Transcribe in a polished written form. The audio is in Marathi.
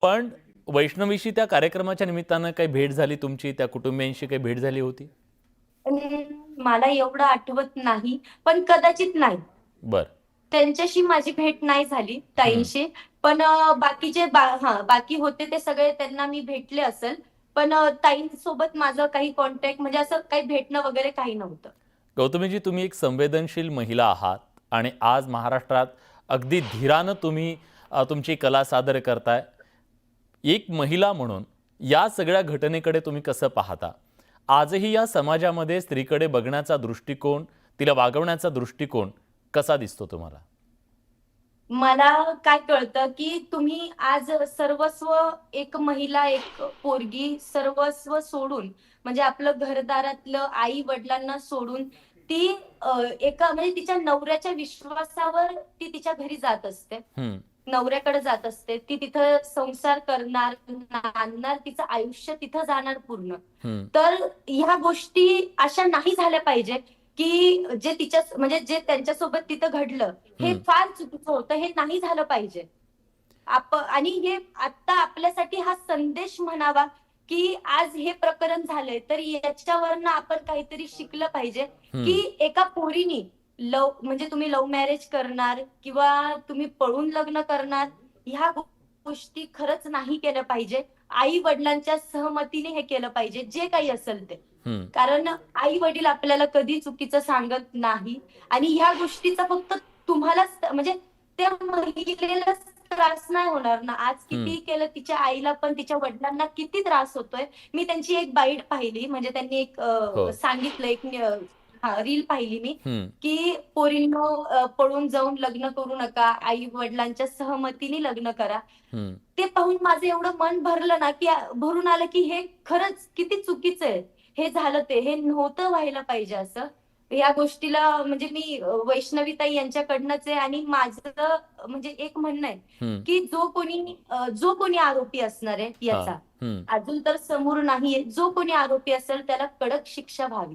पण वैष्णवीशी त्या कार्यक्रमाच्या निमित्तानं काही भेट झाली तुमची, त्या कुटुंबियांशी काही भेट झाली होती? मला एवढं आठवत नाही, पण कदाचित नाही. बर. त्यांच्याशी माझी भेट नाही झाली हम्म. ताईंशी. पण बाकीचे बाकी होते ते सगळे त्यांना मी भेटले असेल. पण ताईंसोबत माझं काही कॉन्टॅक्ट म्हणजे असं काही भेटणं वगैरे काही नव्हतं. गौतमीजी, तुम्ही एक संवेदनशील महिला आहात आणि आज महाराष्ट्रात अगदी धीरानं तुम्ही तुमची कला सादर करताय. एक महिला म्हणून या सगळ्या घटनेकडे तुम्ही कसं पाहता? आजही या समाजामध्ये स्त्रीकडे बघण्याचा दृष्टिकोन, तिला वागवण्याचा दृष्टिकोन कसा दिसतो तुम्हाला? मला काय कळतं की तुम्ही आज सर्वस्व, एक महिला, एक पोरगी सर्वस्व सोडून म्हणजे आपलं घरदारातलं आई वडिलांना सोडून ती एका म्हणजे तिच्या नवऱ्याच्या विश्वासावर ती तिच्या घरी जात असते. हम्म. नवऱ्याकडे जात असते. ती तिथं संसार करणार, नांदणार, तिचं आयुष्य तिथं जाणार पूर्ण. हम्म. तर ह्या गोष्टी अशा नाही झाल्या पाहिजे की जे तिच्या म्हणजे जे त्यांच्यासोबत तिथं घडलं हे हम्म. फार चुकीचं होतं. हे नाही झालं पाहिजे. आणि हे आता आपल्यासाठी हा संदेश म्हणावा की आज हे प्रकरण झालंय तर याच्यावरनं आपण काहीतरी शिकलं पाहिजे की हम्म. एका पोरीनी म्हणजे तुम्ही लव्ह मॅरेज करणार किंवा तुम्ही पळून लग्न करणार, ह्या गोष्टी खरंच नाही केल्या पाहिजे. आई वडिलांच्या सहमतीने हे केलं पाहिजे जे काही असेल ते. हम्म. कारण आई वडील आपल्याला कधी चुकीचं सांगत नाही. आणि ह्या गोष्टीचा फक्त तुम्हालाच म्हणजे त्या महिलेला त्रास नाही होणार ना. आज हम्म. किती केलं तिच्या आईला पण तिच्या वडिलांना किती त्रास होतोय. मी त्यांची एक बाईट पाहिली म्हणजे त्यांनी एक हो. सांगितलं एक रील पाहिली मी हम्म. की पोरींनो पळून जाऊन लग्न करू नका, आई वडिलांच्या सहमतीने लग्न करा. हम्म. ते पाहून माझं एवढं मन भरलं ना की भरून आलं की हे खरंच किती चुकीचं आहे. हे झालं ते हे नव्हतं व्हायला पाहिजे असं. या गोष्टीला म्हणजे मी वैष्णवीताई यांच्याकडनंच आहे. आणि माझं म्हणजे एक म्हणणं आहे हम्म. की जो कोणी आरोपी असणार आहे हा. याचा, हम्म. अजून तर समोर नाहीये, जो कोणी आरोपी असेल त्याला कडक शिक्षा व्हावी.